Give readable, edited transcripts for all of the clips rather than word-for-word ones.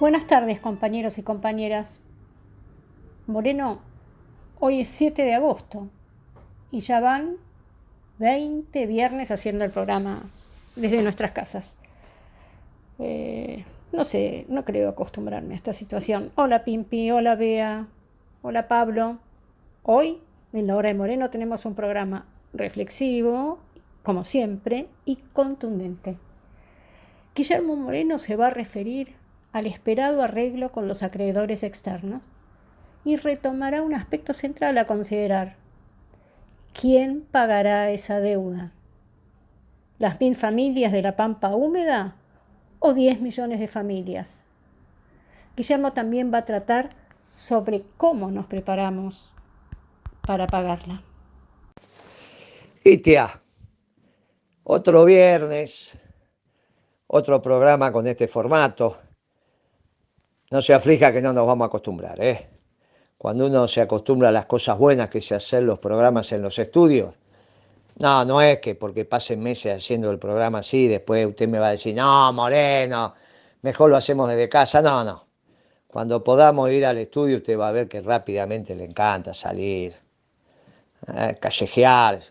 Buenas tardes, compañeros y compañeras. Moreno, hoy es 7 de agosto y ya van 20 viernes haciendo el programa desde nuestras casas. No sé, no creo acostumbrarme a esta situación. Hola Pimpi, hola Bea, hola Pablo. Hoy, en la hora de Moreno, tenemos un programa reflexivo, como siempre, y contundente. Guillermo Moreno se va a referir al esperado arreglo con los acreedores externos y retomará un aspecto central a considerar. ¿Quién pagará esa deuda? ¿Las 1000 familias de la Pampa Húmeda o 10 millones de familias? Guillermo también va a tratar sobre cómo nos preparamos para pagarla. Y tía, otro viernes, otro programa con este formato. No se aflija que no nos vamos a acostumbrar, ¿eh? Cuando uno se acostumbra a las cosas buenas que se hacen los programas en los estudios, no es que porque pasen meses haciendo el programa así, después usted me va a decir, no, Moreno, mejor lo hacemos desde casa. No. Cuando podamos ir al estudio, usted va a ver que rápidamente le encanta salir, callejear,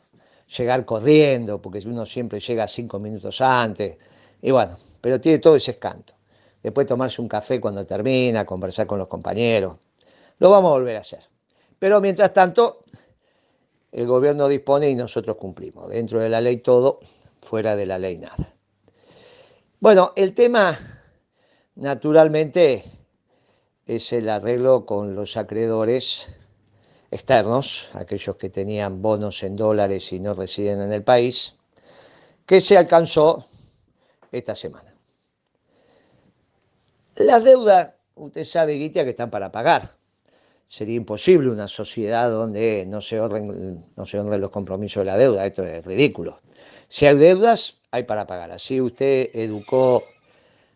llegar corriendo, porque uno siempre llega 5 minutos antes, y bueno, pero tiene todo ese escanto. Después tomarse un café cuando termina, conversar con los compañeros, lo vamos a volver a hacer. Pero mientras tanto, el gobierno dispone y nosotros cumplimos. Dentro de la ley todo, fuera de la ley nada. Bueno, el tema, naturalmente, es el arreglo con los acreedores externos, aquellos que tenían bonos en dólares y no residen en el país, que se alcanzó esta semana. Las deudas, usted sabe, Guitia, que están para pagar. Sería imposible una sociedad donde no se honren los compromisos de la deuda. Esto es ridículo. Si hay deudas, hay para pagar. Así usted educó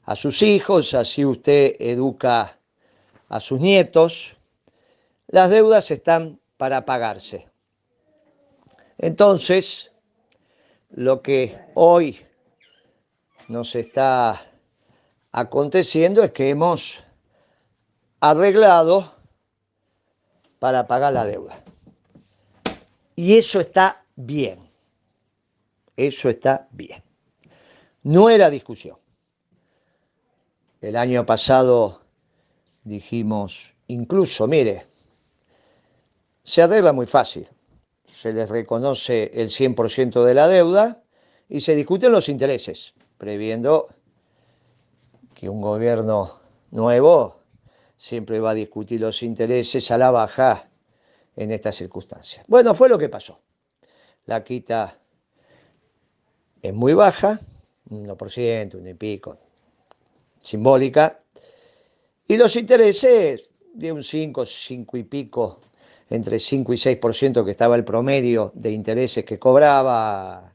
a sus hijos, así usted educa a sus nietos. Las deudas están para pagarse. Entonces, lo que hoy nos está aconteciendo es que hemos arreglado para pagar la deuda. Y eso está bien. Eso está bien. No era discusión. El año pasado dijimos, incluso, mire, se arregla muy fácil. Se les reconoce el 100% de la deuda y se discuten los intereses, previendo que un gobierno nuevo siempre va a discutir los intereses a la baja en estas circunstancias. Bueno, fue lo que pasó. La quita es muy baja, 1%, 1 y pico, simbólica, y los intereses de un 5, 5 y pico, entre 5 y 6% que estaba el promedio de intereses que cobraba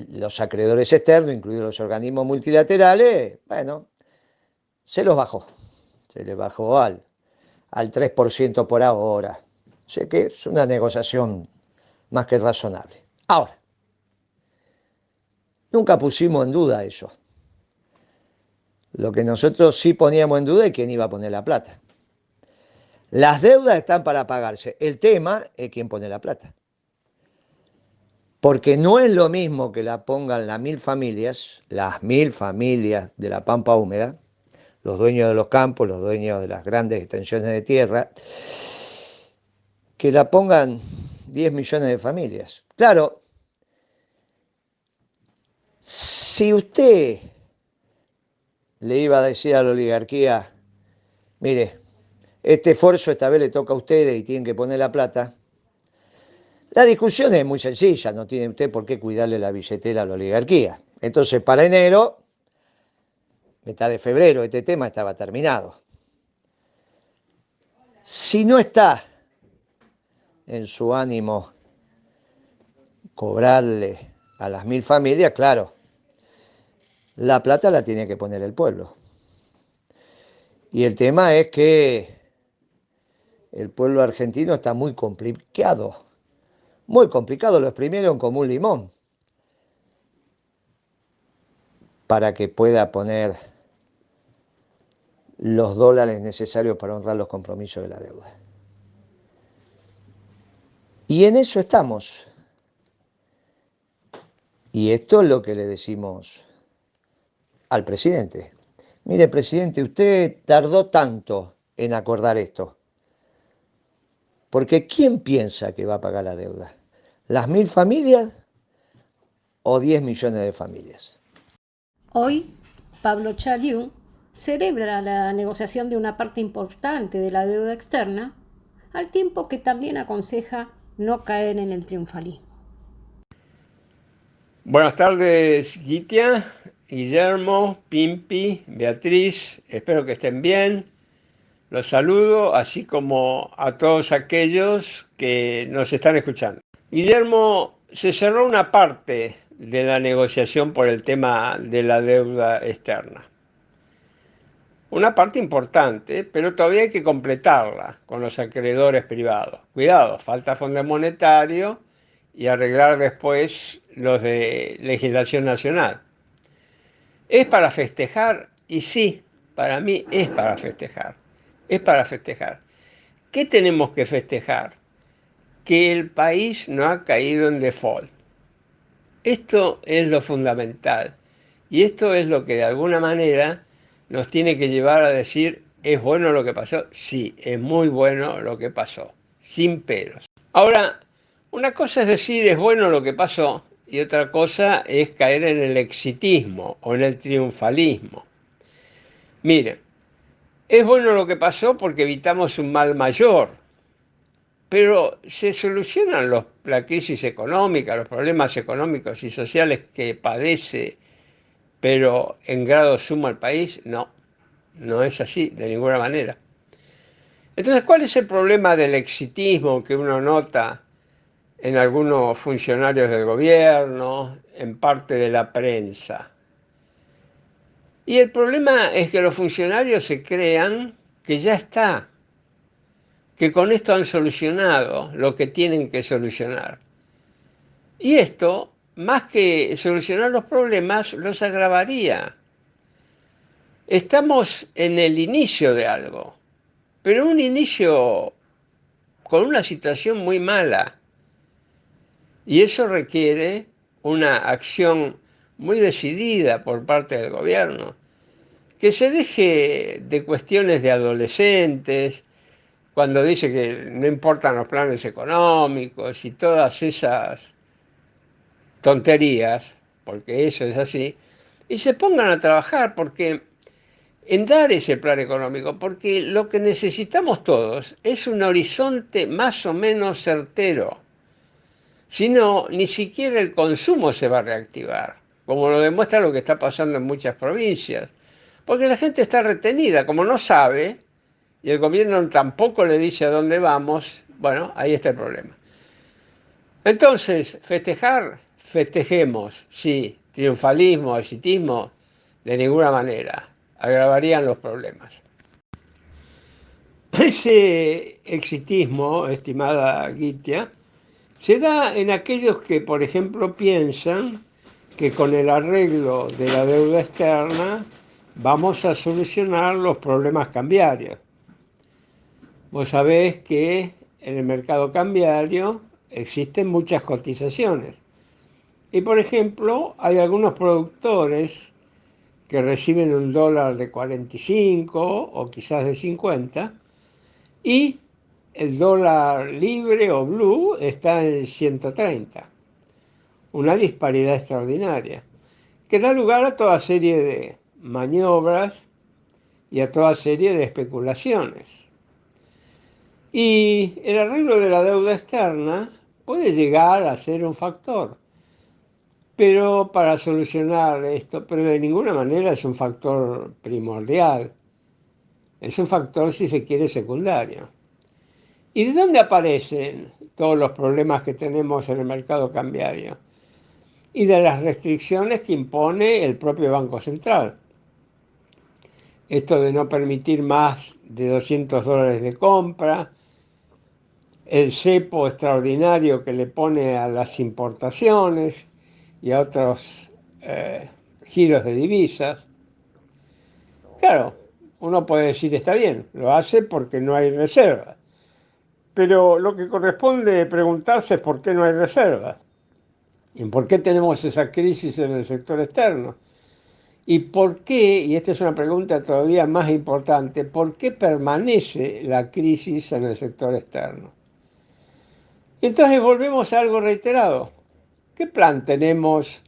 los acreedores externos, incluidos los organismos multilaterales, bueno, se los bajó. Se les bajó al 3% por ahora. Sé que es una negociación más que razonable. Ahora, nunca pusimos en duda eso. Lo que nosotros sí poníamos en duda es quién iba a poner la plata. Las deudas están para pagarse. El tema es quién pone la plata. Porque no es lo mismo que la pongan las 1000 familias de la Pampa Húmeda, los dueños de los campos, los dueños de las grandes extensiones de tierra, que la pongan 10 millones de familias. Claro, si usted le iba a decir a la oligarquía, mire, este esfuerzo esta vez le toca a ustedes y tienen que poner la plata, la discusión es muy sencilla, no tiene usted por qué cuidarle la billetera a la oligarquía. Entonces, para enero, mitad de febrero, este tema estaba terminado. Si no está en su ánimo cobrarle a las 1000 familias, claro, la plata la tiene que poner el pueblo. Y el tema es que el pueblo argentino está muy complicado, lo exprimieron como un limón para que pueda poner los dólares necesarios para honrar los compromisos de la deuda. Y en eso estamos. Y esto es lo que le decimos al presidente. Mire, presidente, usted tardó tanto en acordar esto. Porque ¿quién piensa que va a pagar la deuda? ¿Las 1.000 familias o 10 millones de familias? Hoy, Pablo Chaliú celebra la negociación de una parte importante de la deuda externa, al tiempo que también aconseja no caer en el triunfalismo. Buenas tardes, Gitia, Guillermo, Pimpi, Beatriz, espero que estén bien. Los saludo, así como a todos aquellos que nos están escuchando. Guillermo, se cerró una parte de la negociación por el tema de la deuda externa. Una parte importante, pero todavía hay que completarla con los acreedores privados. Cuidado, falta Fondo Monetario y arreglar después los de legislación nacional. ¿Es para festejar? Y sí, para mí es para festejar. Es para festejar. ¿Qué tenemos que festejar? Que el país no ha caído en default. Esto es lo fundamental. Y esto es lo que de alguna manera nos tiene que llevar a decir, ¿es bueno lo que pasó? Sí, es muy bueno lo que pasó, sin peros. Ahora, una cosa es decir, es bueno lo que pasó, y otra cosa es caer en el exitismo o en el triunfalismo. Miren, es bueno lo que pasó porque evitamos un mal mayor, pero se solucionan la crisis económica, los problemas económicos y sociales que padece, pero en grado sumo el país, no, no es así, de ninguna manera. Entonces, ¿cuál es el problema del exitismo que uno nota en algunos funcionarios del gobierno, en parte de la prensa? Y el problema es que los funcionarios se crean que ya está, que con esto han solucionado lo que tienen que solucionar. Y esto, más que solucionar los problemas, los agravaría. Estamos en el inicio de algo, pero un inicio con una situación muy mala. Y eso requiere una acción muy decidida por parte del gobierno, que se deje de cuestiones de adolescentes, cuando dice que no importan los planes económicos y todas esas tonterías, porque eso es así, y se pongan a trabajar en dar ese plan económico, porque lo que necesitamos todos es un horizonte más o menos certero. Si no, ni siquiera el consumo se va a reactivar, como lo demuestra lo que está pasando en muchas provincias, porque la gente está retenida, como no sabe, y el gobierno tampoco le dice a dónde vamos, bueno, ahí está el problema. Entonces, festejar, festejemos, sí, triunfalismo, exitismo, de ninguna manera, agravarían los problemas. Ese exitismo, estimada Gitia, se da en aquellos que, por ejemplo, piensan que con el arreglo de la deuda externa vamos a solucionar los problemas cambiarios. Vos sabés que en el mercado cambiario existen muchas cotizaciones. Y por ejemplo, hay algunos productores que reciben un dólar de 45 o quizás de 50 y el dólar libre o blue está en 130. Una disparidad extraordinaria que da lugar a toda serie de maniobras y a toda serie de especulaciones. Y el arreglo de la deuda externa puede llegar a ser un factor, pero para solucionar esto, pero de ninguna manera es un factor primordial, es un factor, si se quiere, secundario. ¿Y de dónde aparecen todos los problemas que tenemos en el mercado cambiario? Y de las restricciones que impone el propio Banco Central. Esto de no permitir más de 200 dólares de compra, el cepo extraordinario que le pone a las importaciones y a otros giros de divisas. Claro, uno puede decir está bien, lo hace porque no hay reservas. Pero lo que corresponde preguntarse es por qué no hay reservas y por qué tenemos esa crisis en el sector externo. ¿Y por qué, y esta es una pregunta todavía más importante, por qué permanece la crisis en el sector externo? Entonces volvemos a algo reiterado. ¿Qué plan tenemos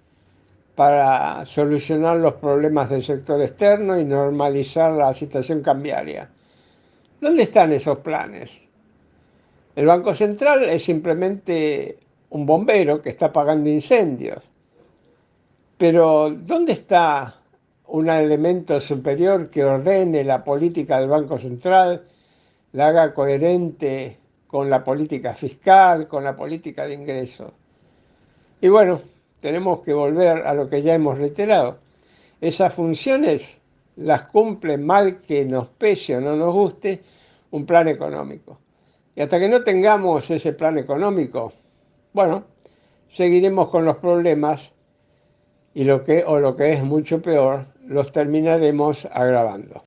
para solucionar los problemas del sector externo y normalizar la situación cambiaria? ¿Dónde están esos planes? El Banco Central es simplemente un bombero que está apagando incendios. Pero ¿dónde está un elemento superior que ordene la política del Banco Central, la haga coherente con la política fiscal, con la política de ingresos? Y bueno, tenemos que volver a lo que ya hemos reiterado. Esas funciones las cumple, mal que nos pese o no nos guste, un plan económico. Y hasta que no tengamos ese plan económico, bueno, seguiremos con los problemas y lo que es mucho peor, los terminaremos agravando.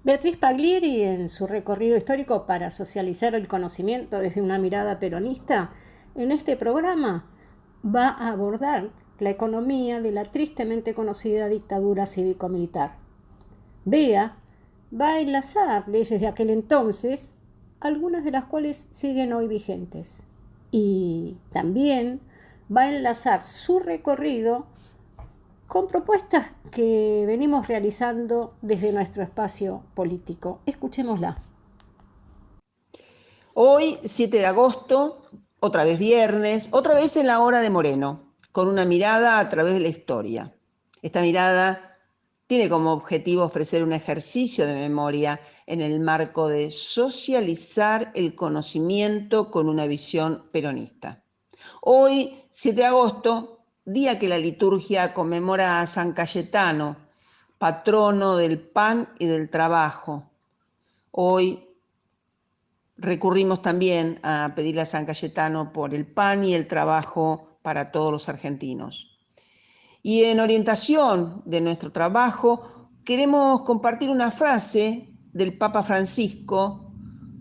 Beatriz Paglieri, en su recorrido histórico para socializar el conocimiento desde una mirada peronista, en este programa va a abordar la economía de la tristemente conocida dictadura cívico-militar. Bea va a enlazar leyes de aquel entonces, algunas de las cuales siguen hoy vigentes. Y también va a enlazar su recorrido con propuestas que venimos realizando desde nuestro espacio político. Escuchémosla. Hoy, 7 de agosto, otra vez viernes, otra vez en la hora de Moreno, con una mirada a través de la historia. Esta mirada tiene como objetivo ofrecer un ejercicio de memoria en el marco de socializar el conocimiento con una visión peronista. Hoy, 7 de agosto, día que la liturgia conmemora a San Cayetano, patrono del pan y del trabajo. Hoy recurrimos también a pedirle a San Cayetano por el pan y el trabajo para todos los argentinos. Y en orientación de nuestro trabajo, queremos compartir una frase del Papa Francisco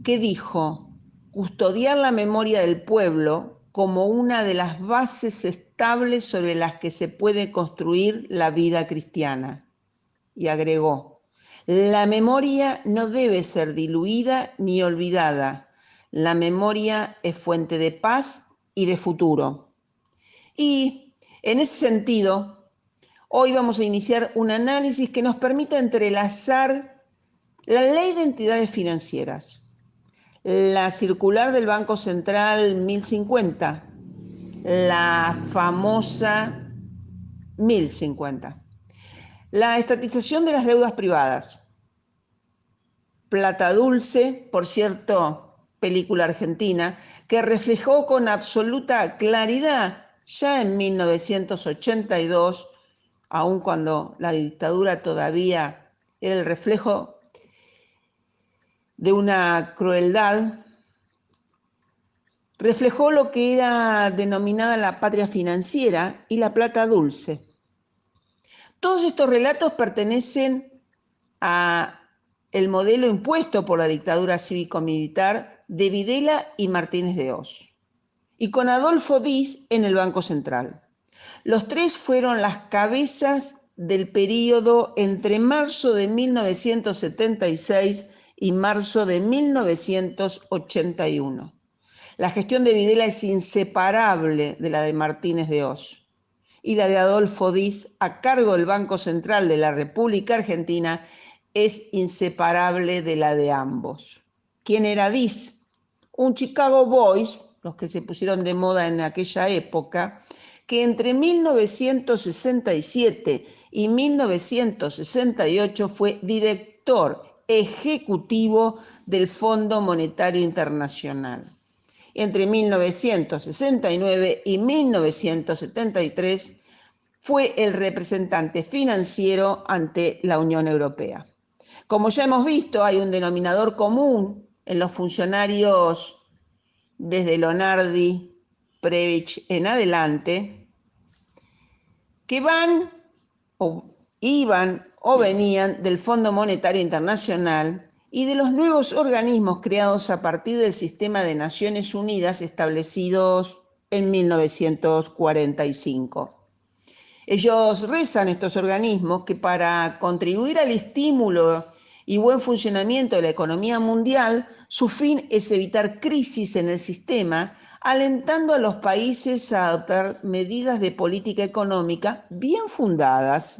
que dijo: custodiar la memoria del pueblo como una de las bases estables sobre las que se puede construir la vida cristiana. Y agregó: la memoria no debe ser diluida ni olvidada. La memoria es fuente de paz y de futuro. Y en ese sentido, hoy vamos a iniciar un análisis que nos permita entrelazar la ley de entidades financieras, la circular del Banco Central 1050, la famosa 1050, la estatización de las deudas privadas, Plata Dulce, por cierto, película argentina, que reflejó con absoluta claridad ya en 1982, aun cuando la dictadura todavía era el reflejo de una crueldad, reflejó lo que era denominada la patria financiera y la plata dulce. Todos estos relatos pertenecen a el modelo impuesto por la dictadura cívico-militar de Videla y Martínez de Hoz, y con Adolfo Diz en el Banco Central. Los tres fueron las cabezas del período entre marzo de 1976 y marzo de 1981. La gestión de Videla es inseparable de la de Martínez de Hoz, y la de Adolfo Diz, a cargo del Banco Central de la República Argentina, es inseparable de la de ambos. ¿Quién era Diz? Un Chicago Boys, los que se pusieron de moda en aquella época, que entre 1967 y 1968 fue director ejecutivo del Fondo Monetario Internacional. Entre 1969 y 1973 fue el representante financiero ante la Unión Europea. Como ya hemos visto, hay un denominador común en los funcionarios desde Leonardi, Prebisch en adelante, que iban o venían del Fondo Monetario Internacional y de los nuevos organismos creados a partir del sistema de Naciones Unidas establecidos en 1945. Ellos rezan, estos organismos, que para contribuir al estímulo y buen funcionamiento de la economía mundial, su fin es evitar crisis en el sistema, alentando a los países a adoptar medidas de política económica bien fundadas.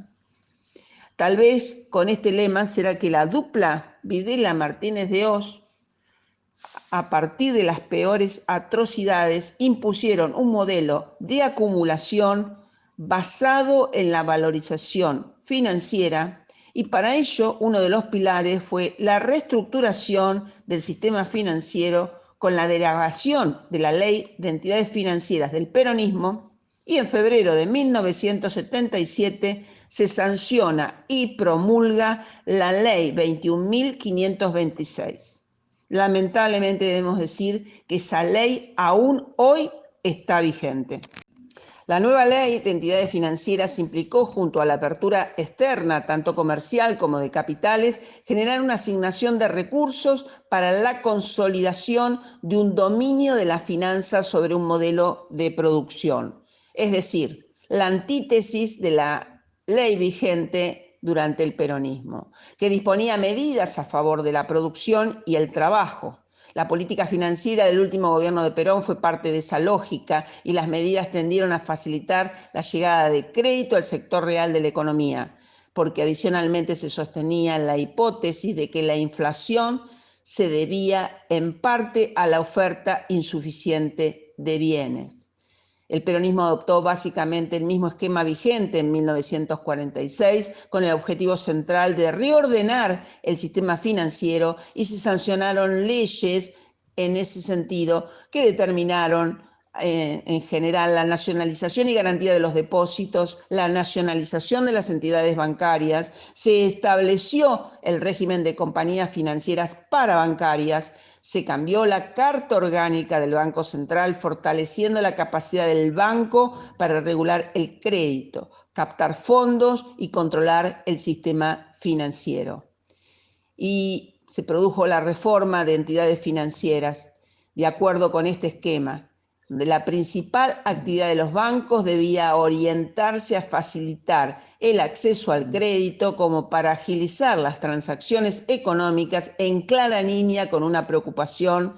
Tal vez con este lema será que la dupla Videla-Martínez de Hoz, a partir de las peores atrocidades, impusieron un modelo de acumulación basado en la valorización financiera, y para ello uno de los pilares fue la reestructuración del sistema financiero con la derogación de la Ley de Entidades Financieras del peronismo, y en febrero de 1977 se sanciona y promulga la Ley 21.526. Lamentablemente debemos decir que esa ley aún hoy está vigente. La nueva ley de entidades financieras implicó, junto a la apertura externa, tanto comercial como de capitales, generar una asignación de recursos para la consolidación de un dominio de las finanzas sobre un modelo de producción. Es decir, la antítesis de la ley vigente durante el peronismo, que disponía medidas a favor de la producción y el trabajo. La política financiera del último gobierno de Perón fue parte de esa lógica y las medidas tendieron a facilitar la llegada de crédito al sector real de la economía, porque adicionalmente se sostenía la hipótesis de que la inflación se debía en parte a la oferta insuficiente de bienes. El peronismo adoptó básicamente el mismo esquema vigente en 1946, con el objetivo central de reordenar el sistema financiero, y se sancionaron leyes en ese sentido que determinaron en general la nacionalización y garantía de los depósitos, la nacionalización de las entidades bancarias, se estableció el régimen de compañías financieras parabancarias, se cambió la carta orgánica del Banco Central, fortaleciendo la capacidad del banco para regular el crédito, captar fondos y controlar el sistema financiero. Y se produjo la reforma de entidades financieras de acuerdo con este esquema, donde la principal actividad de los bancos debía orientarse a facilitar el acceso al crédito como para agilizar las transacciones económicas, en clara línea con una preocupación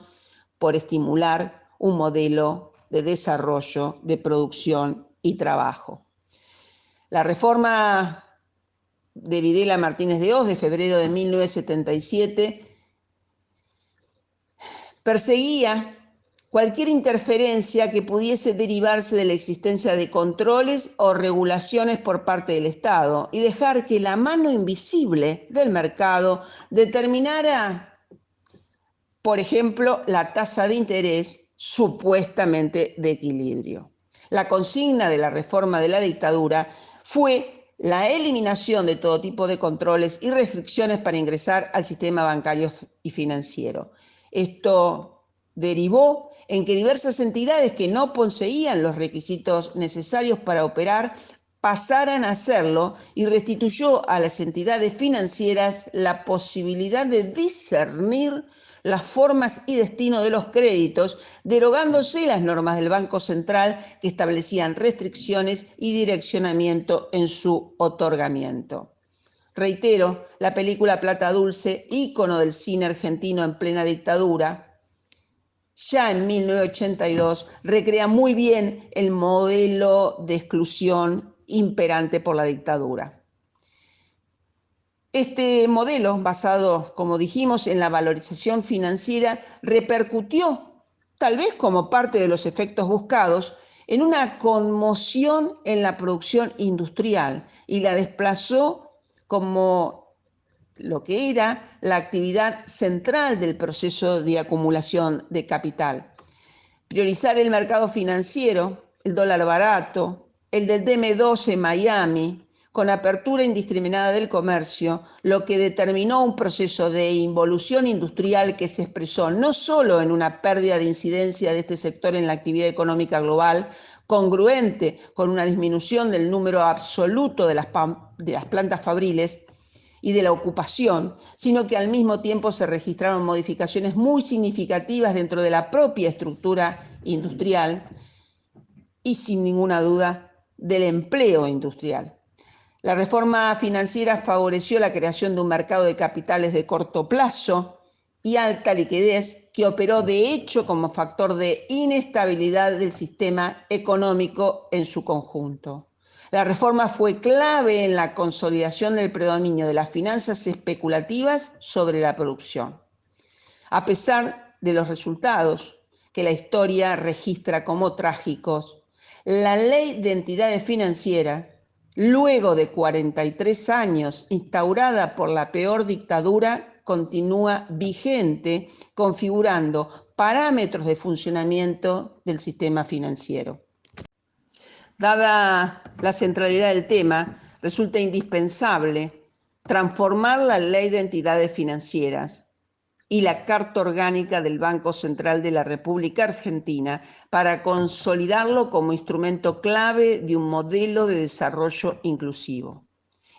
por estimular un modelo de desarrollo, de producción y trabajo. La reforma de Videla-Martínez de Hoz de febrero de 1977 perseguía cualquier interferencia que pudiese derivarse de la existencia de controles o regulaciones por parte del Estado y dejar que la mano invisible del mercado determinara, por ejemplo, la tasa de interés supuestamente de equilibrio. La consigna de la reforma de la dictadura fue la eliminación de todo tipo de controles y restricciones para ingresar al sistema bancario y financiero. Esto derivó en que diversas entidades que no poseían los requisitos necesarios para operar pasaran a hacerlo, y restituyó a las entidades financieras la posibilidad de discernir las formas y destino de los créditos, derogándose las normas del Banco Central que establecían restricciones y direccionamiento en su otorgamiento. Reitero, la película Plata Dulce, ícono del cine argentino en plena dictadura, ya en 1982, recrea muy bien el modelo de exclusión imperante por la dictadura. Este modelo, basado, como dijimos, en la valorización financiera, repercutió, tal vez como parte de los efectos buscados, en una conmoción en la producción industrial y la desplazó como lo que era la actividad central del proceso de acumulación de capital. Priorizar el mercado financiero, el dólar barato, el del DM2 en Miami, con apertura indiscriminada del comercio, lo que determinó un proceso de involución industrial que se expresó no solo en una pérdida de incidencia de este sector en la actividad económica global, congruente con una disminución del número absoluto de las plantas fabriles y de la ocupación, sino que al mismo tiempo se registraron modificaciones muy significativas dentro de la propia estructura industrial y, sin ninguna duda, del empleo industrial. La reforma financiera favoreció la creación de un mercado de capitales de corto plazo y alta liquidez que operó de hecho como factor de inestabilidad del sistema económico en su conjunto. La reforma fue clave en la consolidación del predominio de las finanzas especulativas sobre la producción. A pesar de los resultados que la historia registra como trágicos, la Ley de Entidades Financieras, luego de 43 años instaurada por la peor dictadura, continúa vigente, configurando parámetros de funcionamiento del sistema financiero. Dada la centralidad del tema, resulta indispensable transformar la Ley de Entidades Financieras y la Carta Orgánica del Banco Central de la República Argentina para consolidarlo como instrumento clave de un modelo de desarrollo inclusivo.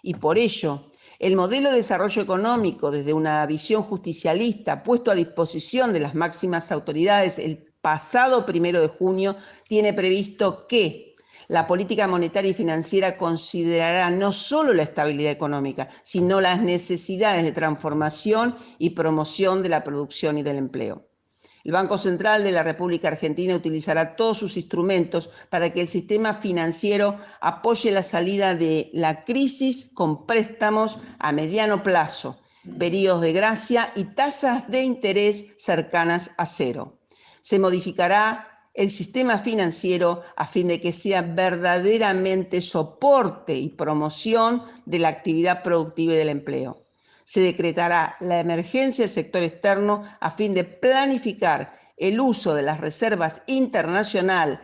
Y por ello, el modelo de desarrollo económico, desde una visión justicialista, puesto a disposición de las máximas autoridades el pasado 1 de junio, tiene previsto que la política monetaria y financiera considerará no solo la estabilidad económica, sino las necesidades de transformación y promoción de la producción y del empleo. El Banco Central de la República Argentina utilizará todos sus instrumentos para que el sistema financiero apoye la salida de la crisis con préstamos a mediano plazo, periodos de gracia y tasas de interés cercanas a cero. Se modificará el sistema financiero a fin de que sea verdaderamente soporte y promoción de la actividad productiva y del empleo. Se decretará la emergencia del sector externo a fin de planificar el uso de las reservas internacionales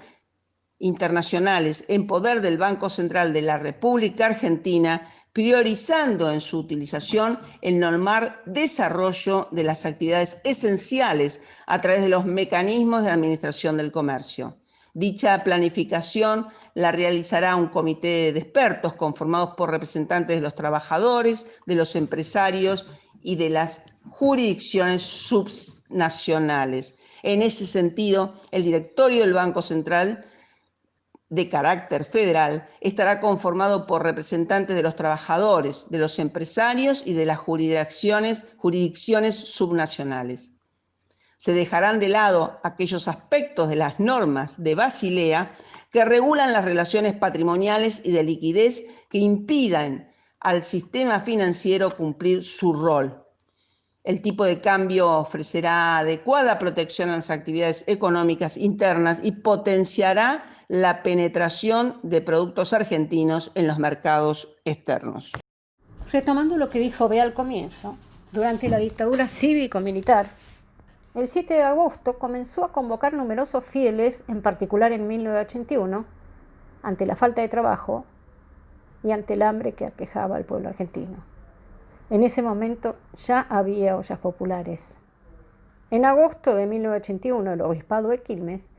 en poder del Banco Central de la República Argentina, priorizando en su utilización el normal desarrollo de las actividades esenciales a través de los mecanismos de administración del comercio. Dicha planificación la realizará un comité de expertos conformados por representantes de los trabajadores, de los empresarios y de las jurisdicciones subnacionales. En ese sentido, el directorio del Banco Central de carácter federal estará conformado por representantes de los trabajadores, de los empresarios y de las jurisdicciones subnacionales. Se dejarán de lado aquellos aspectos de las normas de Basilea que regulan las relaciones patrimoniales y de liquidez que impidan al sistema financiero cumplir su rol. El tipo de cambio ofrecerá adecuada protección a las actividades económicas internas y potenciará la penetración de productos argentinos en los mercados externos. Retomando lo que dijo Bea al comienzo, durante la dictadura cívico-militar, el 7 de agosto comenzó a convocar numerosos fieles, en particular en 1981, ante la falta de trabajo y ante el hambre que aquejaba al pueblo argentino. En ese momento ya había ollas populares. En agosto de 1981, el obispado de Quilmes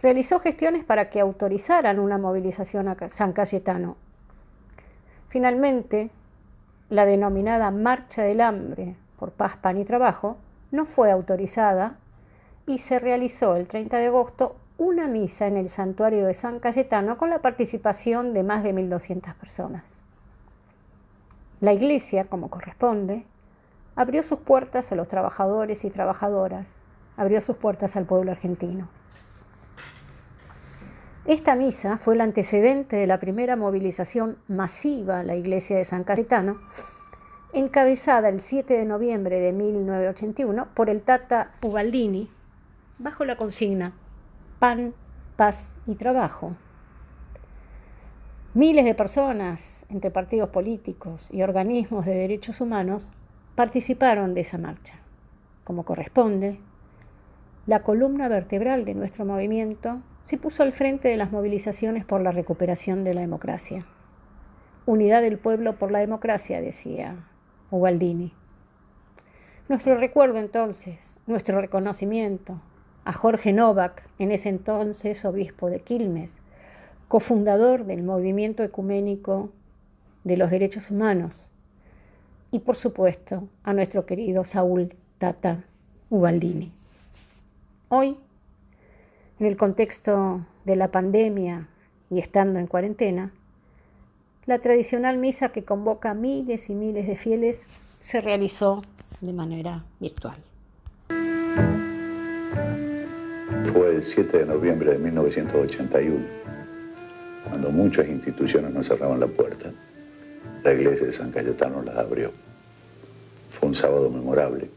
realizó gestiones para que autorizaran una movilización a San Cayetano. Finalmente, la denominada Marcha del Hambre por Paz, Pan y Trabajo no fue autorizada y se realizó el 30 de agosto una misa en el santuario de San Cayetano con la participación de más de 1.200 personas. La iglesia, como corresponde, abrió sus puertas a los trabajadores y trabajadoras, abrió sus puertas al pueblo argentino. Esta misa fue el antecedente de la primera movilización masiva a la iglesia de San Cayetano, encabezada el 7 de noviembre de 1981 por el Tata Ubaldini, bajo la consigna Pan, Paz y Trabajo. Miles de personas, entre partidos políticos y organismos de derechos humanos, participaron de esa marcha. Como corresponde, la columna vertebral de nuestro movimiento se puso al frente de las movilizaciones por la recuperación de la democracia. Unidad del pueblo por la democracia, decía Ubaldini. Nuestro recuerdo entonces, nuestro reconocimiento a Jorge Novak, en ese entonces obispo de Quilmes, cofundador del movimiento ecuménico de los derechos humanos, y por supuesto a nuestro querido Saúl Tata Ubaldini. Hoy, en el contexto de la pandemia y estando en cuarentena, la tradicional misa que convoca a miles y miles de fieles se realizó de manera virtual. Fue el 7 de noviembre de 1981, cuando muchas instituciones nos cerraban la puerta. La iglesia de San Cayetano las abrió. Fue un sábado memorable.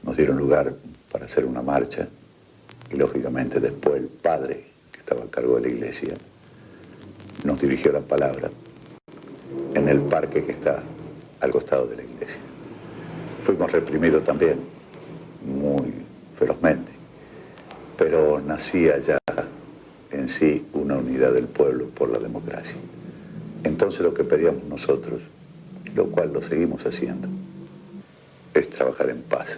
Nos dieron lugar para hacer una marcha y lógicamente después el padre, que estaba a cargo de la iglesia, nos dirigió la palabra en el parque que está al costado de la iglesia. Fuimos reprimidos también, muy ferozmente, pero nacía ya en sí una unidad del pueblo por la democracia. Entonces lo que pedíamos nosotros, lo cual lo seguimos haciendo, es trabajar en paz.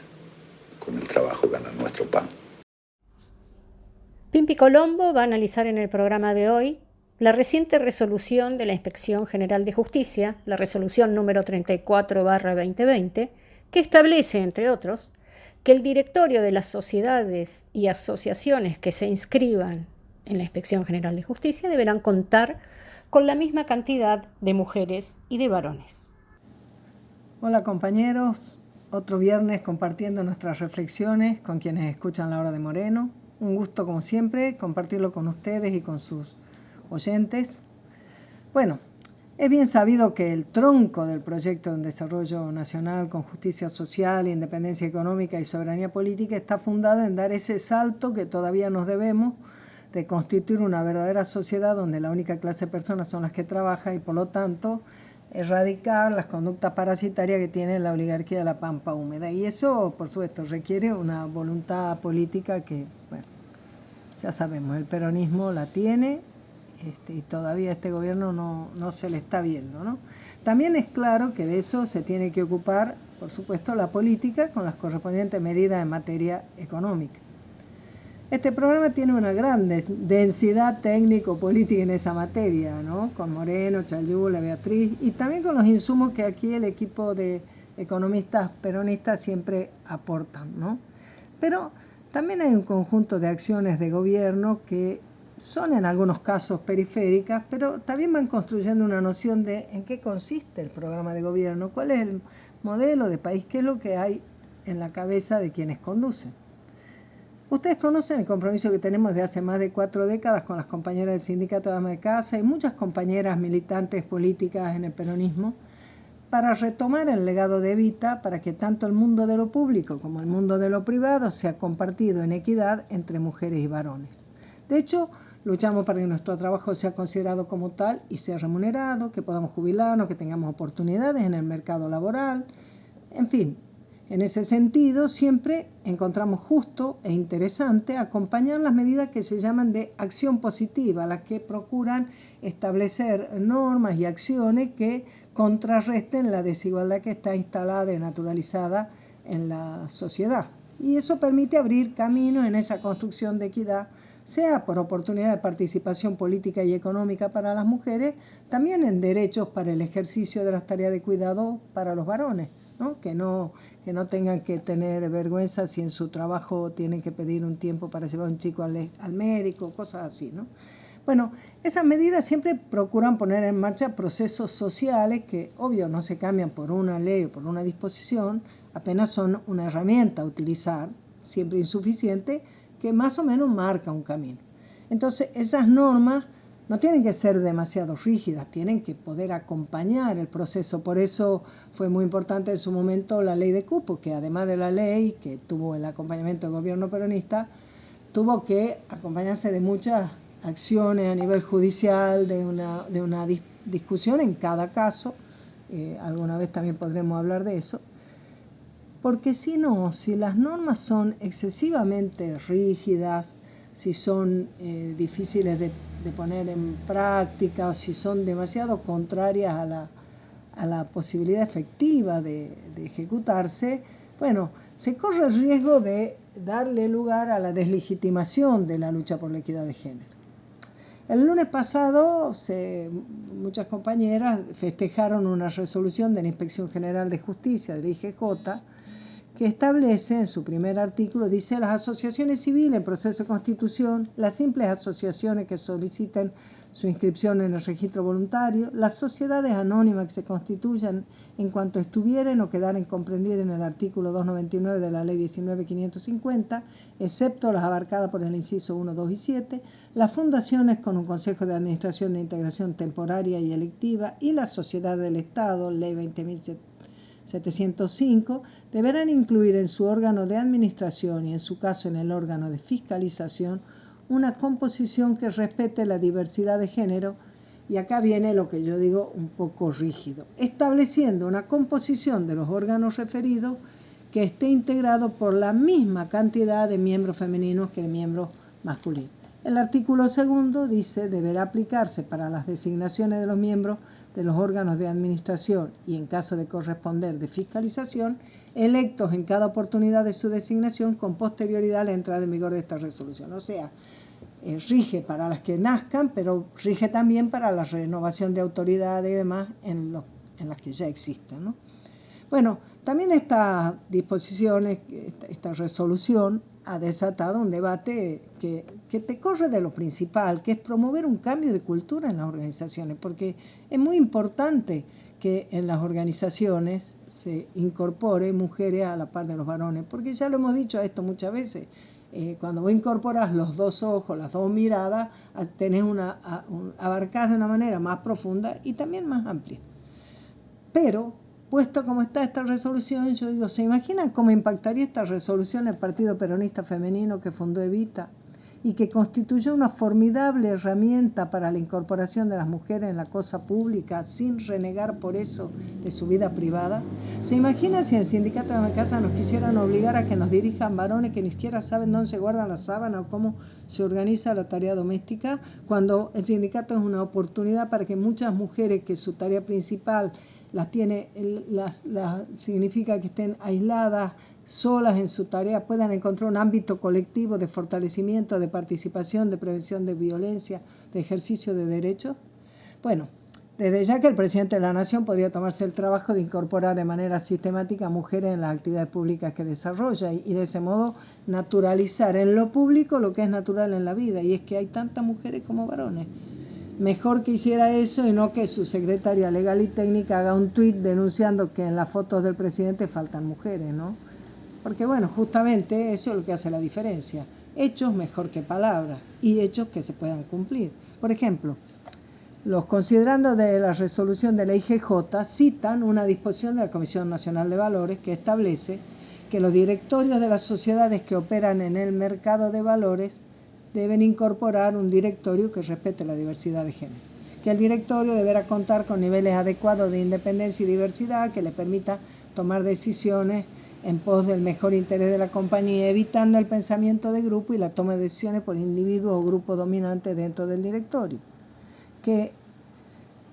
Con el trabajo ganar nuestro pan. Pimpi Colombo va a analizar en el programa de hoy la reciente resolución de la Inspección General de Justicia, la resolución número 34/2020, que establece, entre otros, que el directorio de las sociedades y asociaciones que se inscriban en la Inspección General de Justicia deberán contar con la misma cantidad de mujeres y de varones. Hola compañeros, otro viernes compartiendo nuestras reflexiones con quienes escuchan La Hora de Moreno. Un gusto como siempre compartirlo con ustedes y con sus oyentes. Bueno, es bien sabido que el tronco del proyecto de desarrollo nacional con justicia social, independencia económica y soberanía política está fundado en dar ese salto que todavía nos debemos de constituir una verdadera sociedad donde la única clase de personas son las que trabajan y por lo tanto erradicar las conductas parasitarias que tiene la oligarquía de la pampa húmeda. Y eso, por supuesto, requiere una voluntad política que, bueno, ya sabemos, el peronismo la tiene y todavía este gobierno no se le está viendo, ¿no? También es claro que de eso se tiene que ocupar, por supuesto, la política con las correspondientes medidas en materia económica. Este programa tiene una gran densidad técnico-política en esa materia, ¿no? Con Moreno, Chayula, Beatriz y también con los insumos que aquí el equipo de economistas peronistas siempre aportan, ¿no? Pero también hay un conjunto de acciones de gobierno que son en algunos casos periféricas, pero también van construyendo una noción de en qué consiste el programa de gobierno, cuál es el modelo de país, qué es lo que hay en la cabeza de quienes conducen. Ustedes conocen el compromiso que tenemos de hace más de 4 décadas con las compañeras del Sindicato de Amas de Casa y muchas compañeras militantes políticas en el peronismo para retomar el legado de Evita para que tanto el mundo de lo público como el mundo de lo privado sea compartido en equidad entre mujeres y varones. De hecho, luchamos para que nuestro trabajo sea considerado como tal y sea remunerado, que podamos jubilarnos, que tengamos oportunidades en el mercado laboral, en fin. En ese sentido, siempre encontramos justo e interesante acompañar las medidas que se llaman de acción positiva, las que procuran establecer normas y acciones que contrarresten la desigualdad que está instalada y naturalizada en la sociedad. Y eso permite abrir caminos en esa construcción de equidad, sea por oportunidad de participación política y económica para las mujeres, también en derechos para el ejercicio de las tareas de cuidado para los varones. ¿No? Que no tengan que tener vergüenza si en su trabajo tienen que pedir un tiempo para llevar a un chico al médico, cosas así, ¿no? Bueno, esas medidas siempre procuran poner en marcha procesos sociales que, obvio, no se cambian por una ley o por una disposición, apenas son una herramienta a utilizar, siempre insuficiente, que más o menos marca un camino. Entonces, esas normas no tienen que ser demasiado rígidas, tienen que poder acompañar el proceso. Por eso fue muy importante en su momento la ley de cupo, que además de la ley que tuvo el acompañamiento del gobierno peronista, tuvo que acompañarse de muchas acciones a nivel judicial, de una discusión en cada caso. Alguna vez también podremos hablar de eso. Porque si las normas son excesivamente rígidas, si son difíciles de poner en práctica o si son demasiado contrarias a la posibilidad efectiva de ejecutarse, bueno, se corre el riesgo de darle lugar a la deslegitimación de la lucha por la equidad de género. El lunes pasado, muchas compañeras festejaron una resolución de la Inspección General de Justicia, de la IGJ, que establece en su primer artículo, dice: las asociaciones civiles en proceso de constitución, las simples asociaciones que soliciten su inscripción en el registro voluntario, las sociedades anónimas que se constituyan en cuanto estuvieren o quedaren comprendidas en el artículo 299 de la Ley 19.550, excepto las abarcadas por el inciso 1, 2 y 7, las fundaciones con un consejo de administración de integración temporaria y electiva y las sociedades del Estado, Ley 20.705, deberán incluir en su órgano de administración y en su caso en el órgano de fiscalización una composición que respete la diversidad de género, y acá viene lo que yo digo un poco rígido, estableciendo una composición de los órganos referidos que esté integrado por la misma cantidad de miembros femeninos que de miembros masculinos. El artículo 2 dice: deberá aplicarse para las designaciones de los miembros de los órganos de administración y, en caso de corresponder, de fiscalización, electos en cada oportunidad de su designación con posterioridad a la entrada en vigor de esta resolución. O sea, rige para las que nazcan, pero rige también para la renovación de autoridades y demás en las que ya existen, ¿no? Bueno, también estas disposiciones, esta resolución ha desatado un debate que te corre de lo principal, que es promover un cambio de cultura en las organizaciones, porque es muy importante que en las organizaciones se incorpore mujeres a la par de los varones, porque ya lo hemos dicho esto muchas veces, cuando vos incorporás los dos ojos, las dos miradas, tenés abarcás de una manera más profunda y también más amplia. Pero, puesto como está esta resolución, yo digo, ¿se imaginan cómo impactaría esta resolución el Partido Peronista Femenino que fundó Evita y que constituyó una formidable herramienta para la incorporación de las mujeres en la cosa pública sin renegar por eso de su vida privada? ¿Se imaginan si en el sindicato de la casa nos quisieran obligar a que nos dirijan varones que ni siquiera saben dónde se guardan las sábanas o cómo se organiza la tarea doméstica, cuando el sindicato es una oportunidad para que muchas mujeres que su tarea principal significa que estén aisladas, solas en su tarea, puedan encontrar un ámbito colectivo de fortalecimiento, de participación, de prevención de violencia, de ejercicio de derechos? Bueno, desde ya que el presidente de la Nación podría tomarse el trabajo de incorporar de manera sistemática a mujeres en las actividades públicas que desarrolla y de ese modo naturalizar en lo público lo que es natural en la vida, y es que hay tantas mujeres como varones. Mejor que hiciera eso y no que su secretaria legal y técnica haga un tuit denunciando que en las fotos del presidente faltan mujeres, ¿no? Porque bueno, justamente eso es lo que hace la diferencia. Hechos mejor que palabras y hechos que se puedan cumplir. Por ejemplo, los considerandos de la resolución de la IGJ citan una disposición de la Comisión Nacional de Valores que establece que los directorios de las sociedades que operan en el mercado de valores deben incorporar un directorio que respete la diversidad de género, que el directorio deberá contar con niveles adecuados de independencia y diversidad que le permita tomar decisiones en pos del mejor interés de la compañía, evitando el pensamiento de grupo y la toma de decisiones por individuos o grupos dominantes dentro del directorio. Que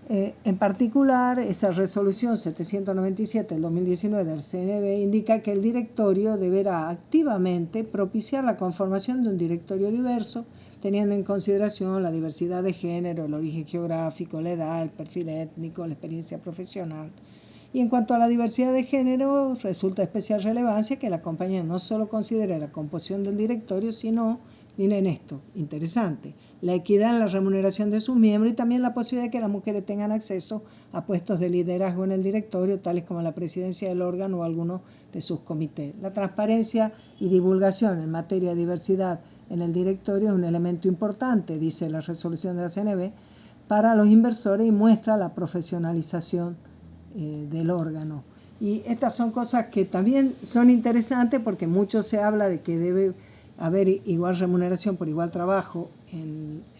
en particular, esa resolución 797 del 2019 del CNV indica que el directorio deberá activamente propiciar la conformación de un directorio diverso, teniendo en consideración la diversidad de género, el origen geográfico, la edad, el perfil étnico, la experiencia profesional. Y en cuanto a la diversidad de género, resulta de especial relevancia que la compañía no solo considere la composición del directorio, sino, miren esto, interesante, la equidad en la remuneración de sus miembros y también la posibilidad de que las mujeres tengan acceso a puestos de liderazgo en el directorio, tales como la presidencia del órgano o alguno de sus comités. La transparencia y divulgación en materia de diversidad en el directorio es un elemento importante, dice la resolución de la CNV, para los inversores y muestra la profesionalización del órgano. Y estas son cosas que también son interesantes porque mucho se habla de que debe haber igual remuneración por igual trabajo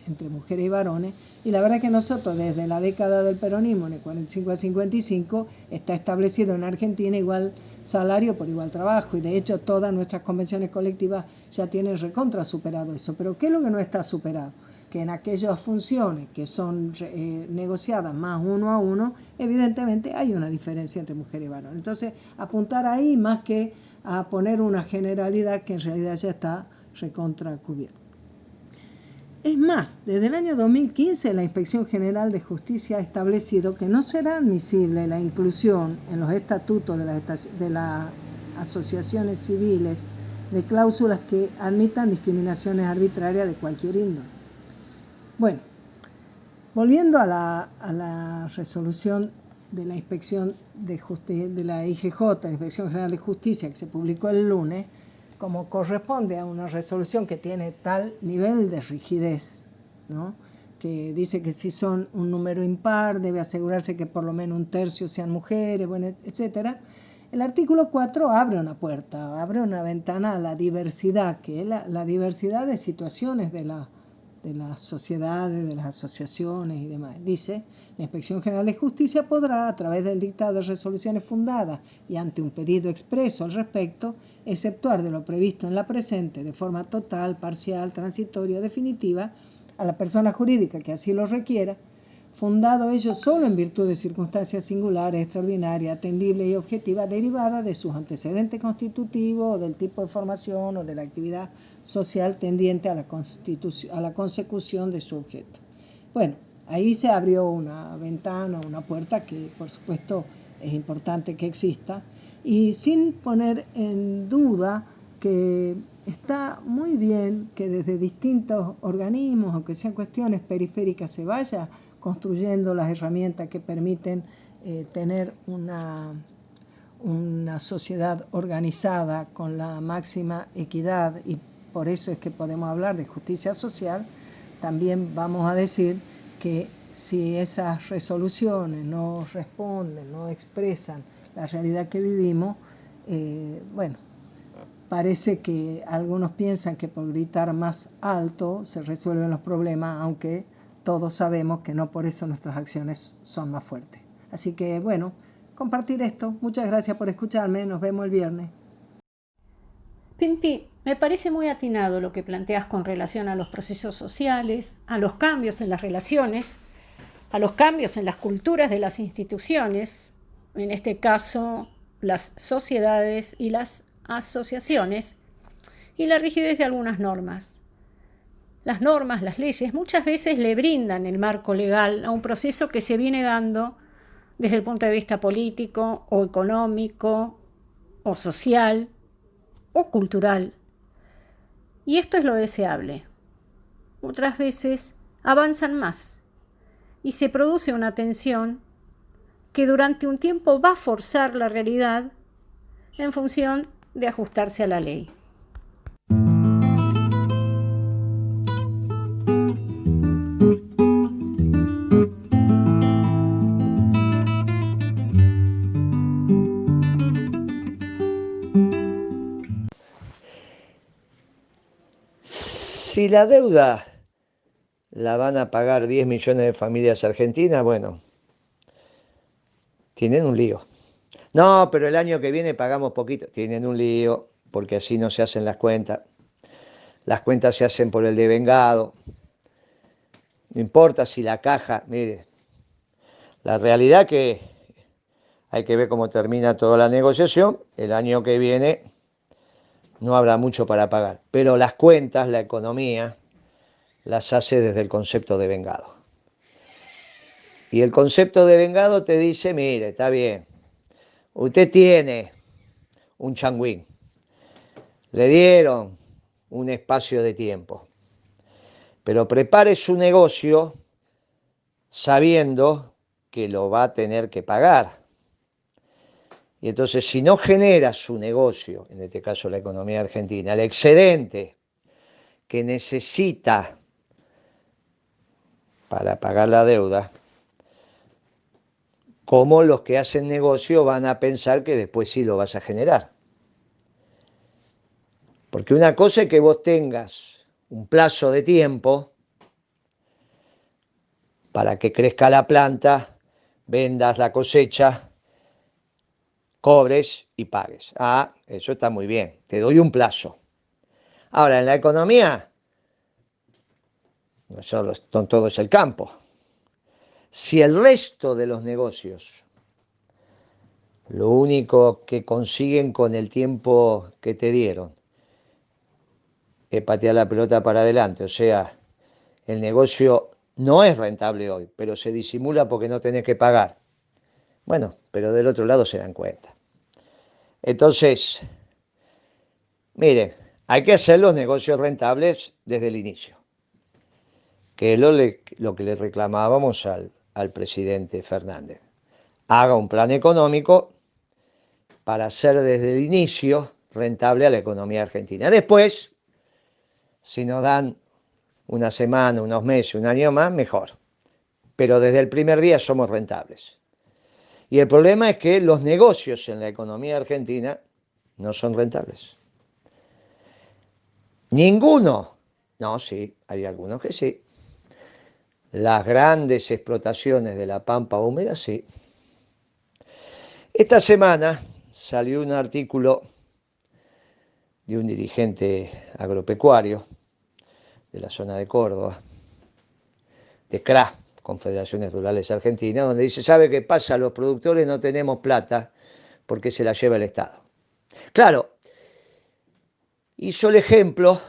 entre mujeres y varones, y la verdad que nosotros desde la década del peronismo, en el 45 al 55, está establecido en Argentina igual salario por igual trabajo, y de hecho todas nuestras convenciones colectivas ya tienen recontra superado eso. Pero ¿qué es lo que no está superado? Que en aquellas funciones que son negociadas más uno a uno, evidentemente hay una diferencia entre mujer y varón. Entonces, apuntar ahí más que a poner una generalidad que en realidad ya está recontra cubierta. Es más, desde el año 2015 la Inspección General de Justicia ha establecido que no será admisible la inclusión en los estatutos de las asociaciones civiles de cláusulas que admitan discriminaciones arbitrarias de cualquier índole. Bueno, volviendo a la resolución de la Inspección de la IGJ, la Inspección General de Justicia, que se publicó el lunes, como corresponde a una resolución que tiene tal nivel de rigidez, ¿no?, que dice que si son un número impar, debe asegurarse que por lo menos un tercio sean mujeres, bueno, etcétera. El artículo 4 abre una puerta, abre una ventana a la diversidad, que es la diversidad de situaciones de las sociedades, de las asociaciones y demás. Dice, la Inspección General de Justicia podrá, a través del dictado de resoluciones fundadas y ante un pedido expreso al respecto, exceptuar de lo previsto en la presente, de forma total, parcial, transitoria o definitiva, a la persona jurídica que así lo requiera, fundado ello solo en virtud de circunstancias singulares, extraordinarias, atendibles y objetivas derivadas de sus antecedentes constitutivos o del tipo de formación o de la actividad social tendiente a la consecución de su objeto. Bueno, ahí se abrió una ventana, una puerta que por supuesto es importante que exista, y sin poner en duda que está muy bien que desde distintos organismos, aunque sean cuestiones periféricas, se vaya construyendo las herramientas que permiten tener una sociedad organizada con la máxima equidad, y por eso es que podemos hablar de justicia social. También vamos a decir que si esas resoluciones no responden, no expresan la realidad que vivimos, bueno, parece que algunos piensan que por gritar más alto se resuelven los problemas, aunque todos sabemos que no por eso nuestras acciones son más fuertes. Así que, bueno, compartir esto. Muchas gracias por escucharme. Nos vemos el viernes. Pimpi, me parece muy atinado lo que planteas con relación a los procesos sociales, a los cambios en las relaciones, a los cambios en las culturas de las instituciones, en este caso las sociedades y las asociaciones, y la rigidez de algunas normas. Las normas, las leyes, muchas veces le brindan el marco legal a un proceso que se viene dando desde el punto de vista político o económico o social o cultural. Y esto es lo deseable. Otras veces avanzan más y se produce una tensión que durante un tiempo va a forzar la realidad en función de ajustarse a la ley. Si la deuda la van a pagar 10 millones de familias argentinas, bueno, tienen un lío. No, pero el año que viene pagamos poquito. Tienen un lío, porque así no se hacen las cuentas. Las cuentas se hacen por el devengado. No importa si la caja, mire, la realidad que hay que ver cómo termina toda la negociación. El año que viene no habrá mucho para pagar. Pero las cuentas, la economía, las hace desde el concepto de vengado. Y el concepto de vengado te dice, mire, está bien, usted tiene un changuín, le dieron un espacio de tiempo, pero prepare su negocio sabiendo que lo va a tener que pagar. Y entonces, si no genera su negocio, en este caso la economía argentina, el excedente que necesita para pagar la deuda, ¿cómo los que hacen negocio van a pensar que después sí lo vas a generar? Porque una cosa es que vos tengas un plazo de tiempo para que crezca la planta, vendas la cosecha, cobres y pagues. Ah, eso está muy bien, te doy un plazo. Ahora, en la economía, no solo todo es el campo. Si el resto de los negocios, lo único que consiguen con el tiempo que te dieron es patear la pelota para adelante, o sea, el negocio no es rentable hoy, pero se disimula porque no tenés que pagar. Bueno, pero del otro lado se dan cuenta. Entonces, miren, hay que hacer los negocios rentables desde el inicio, que es lo que le reclamábamos al presidente Fernández. Haga un plan económico para hacer desde el inicio rentable a la economía argentina. Después, si nos dan una semana, unos meses, un año más, mejor. Pero desde el primer día somos rentables. Y el problema es que los negocios en la economía argentina no son rentables. Ninguno. No, sí, hay algunos que sí. Las grandes explotaciones de la pampa húmeda, sí. Esta semana salió un artículo de un dirigente agropecuario de la zona de Córdoba, de CRA, Confederaciones Rurales Argentinas, donde dice, ¿sabe qué pasa? Los productores no tenemos plata porque se la lleva el Estado. Claro, hizo el ejemplo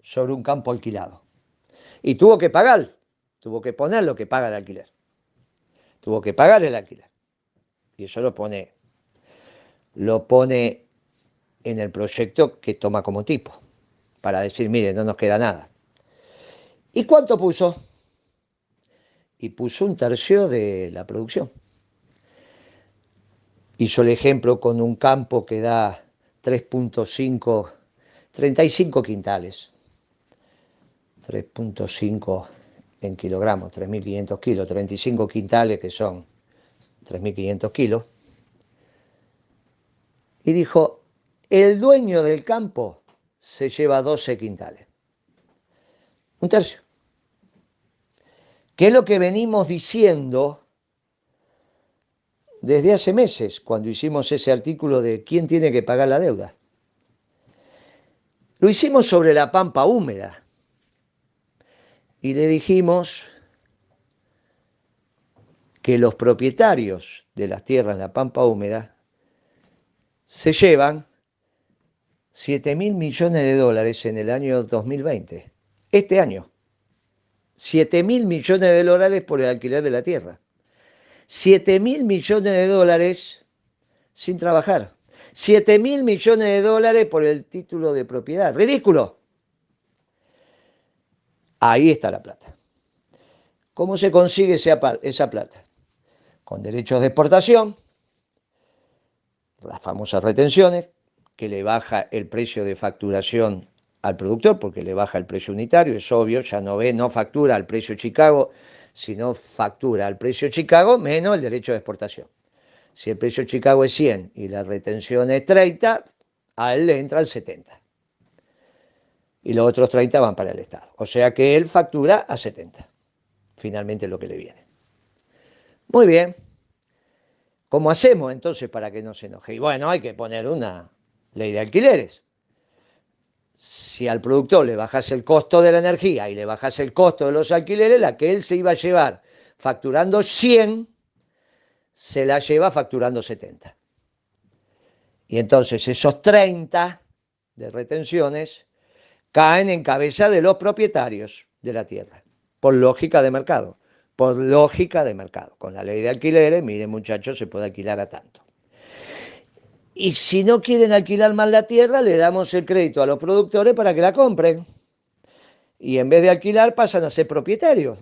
sobre un campo alquilado. Y tuvo que pagar, tuvo que poner lo que paga de alquiler. Tuvo que pagar el alquiler. Y eso lo pone en el proyecto que toma como tipo, para decir, mire, no nos queda nada. ¿Y cuánto puso? Y puso 1/3 de la producción. Hizo el ejemplo con un campo que da 3.5, 35 quintales. 3.5 en kilogramos, 3.500 kilos, 35 quintales que son 3.500 kilos. Y dijo, el dueño del campo se lleva 12 quintales. 1/3. Que es lo que venimos diciendo desde hace meses, cuando hicimos ese artículo de quién tiene que pagar la deuda. Lo hicimos sobre la pampa húmeda y le dijimos que los propietarios de las tierras en la pampa húmeda se llevan 7.000 millones de dólares en el año 2020. Este año. 7.000 millones de dólares por el alquiler de la tierra. 7.000 millones de dólares sin trabajar. 7.000 millones de dólares por el título de propiedad. ¡Ridículo! Ahí está la plata. ¿Cómo se consigue esa plata? Con derechos de exportación, las famosas retenciones, que le baja el precio de facturación al productor, porque le baja el precio unitario, es obvio, ya no factura al precio Chicago, sino factura al precio Chicago menos el derecho de exportación. Si el precio Chicago es 100 y la retención es 30, a él le entra el 70. Y los otros 30 van para el Estado. O sea que él factura a 70. Finalmente lo que le viene. Muy bien. ¿Cómo hacemos entonces para que no se enoje? Y bueno, hay que poner una ley de alquileres. Si al productor le bajase el costo de la energía y le bajase el costo de los alquileres, la que él se iba a llevar facturando 100, se la lleva facturando 70. Y entonces esos 30 de retenciones caen en cabeza de los propietarios de la tierra, por lógica de mercado. Por lógica de mercado. Con la ley de alquileres, miren muchachos, se puede alquilar a tanto. Y si no quieren alquilar más la tierra, le damos el crédito a los productores para que la compren. Y en vez de alquilar, pasan a ser propietarios.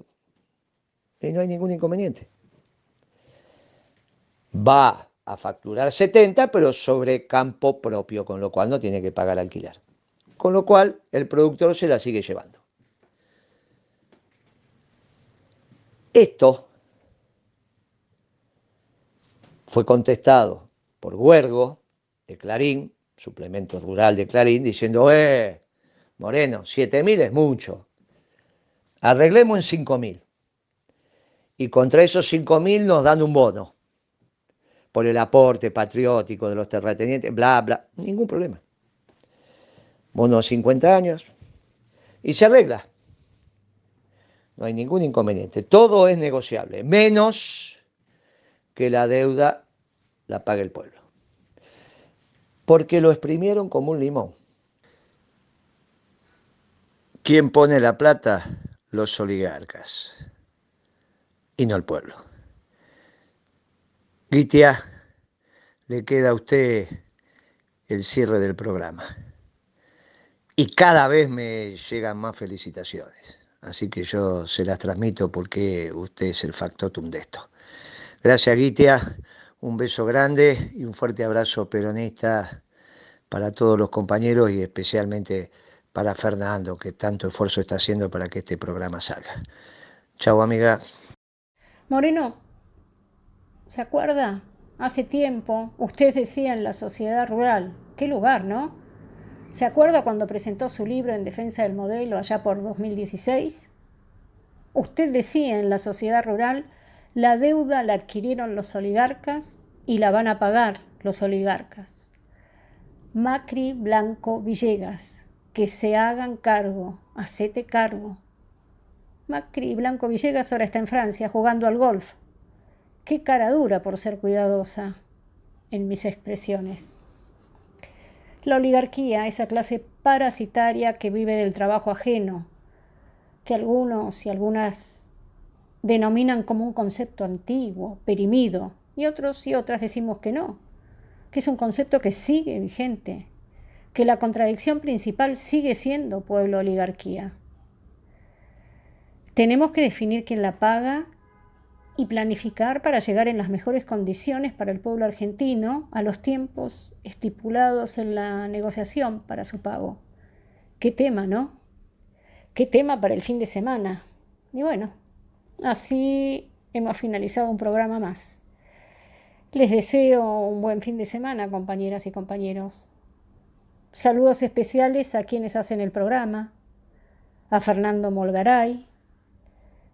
Y no hay ningún inconveniente. Va a facturar 70, pero sobre campo propio, con lo cual no tiene que pagar alquiler. Con lo cual, el productor se la sigue llevando. Esto fue contestado por Huergo, de Clarín, suplemento rural de Clarín, diciendo, Moreno, 7.000 es mucho, arreglemos en 5.000. Y contra esos 5.000 nos dan un bono por el aporte patriótico de los terratenientes, bla, bla, ningún problema. Bono a 50 años y se arregla. No hay ningún inconveniente. Todo es negociable, menos que la deuda la pague el pueblo. Porque lo exprimieron como un limón. ¿Quién pone la plata? Los oligarcas. Y no el pueblo. Gitia, le queda a usted el cierre del programa. Y cada vez me llegan más felicitaciones. Así que yo se las transmito porque usted es el factotum de esto. Gracias, Gitia. Un beso grande y un fuerte abrazo peronista para todos los compañeros y especialmente para Fernando, que tanto esfuerzo está haciendo para que este programa salga. Chau, amiga. Moreno, ¿se acuerda? Hace tiempo, usted decía en la sociedad rural, qué lugar, ¿no? ¿Se acuerda cuando presentó su libro en defensa del modelo allá por 2016? Usted decía en la sociedad rural, la deuda la adquirieron los oligarcas y la van a pagar los oligarcas. Macri, Blanco, Villegas, que se hagan cargo, hacete cargo. Macri, Blanco, Villegas ahora está en Francia jugando al golf. Qué cara dura por ser cuidadosa en mis expresiones. La oligarquía, esa clase parasitaria que vive del trabajo ajeno, que algunos y algunas denominan como un concepto antiguo, perimido, y otros y otras decimos que no, que es un concepto que sigue vigente, que la contradicción principal sigue siendo pueblo-oligarquía. Tenemos que definir quién la paga y planificar para llegar en las mejores condiciones para el pueblo argentino a los tiempos estipulados en la negociación para su pago. Qué tema, ¿no? Qué tema para el fin de semana. Y bueno, así hemos finalizado un programa más. Les deseo un buen fin de semana, compañeras y compañeros. Saludos especiales a quienes hacen el programa, a Fernando Molgaray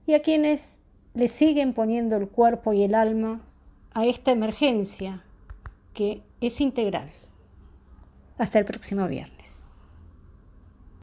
y a quienes le siguen poniendo el cuerpo y el alma a esta emergencia que es integral. Hasta el próximo viernes.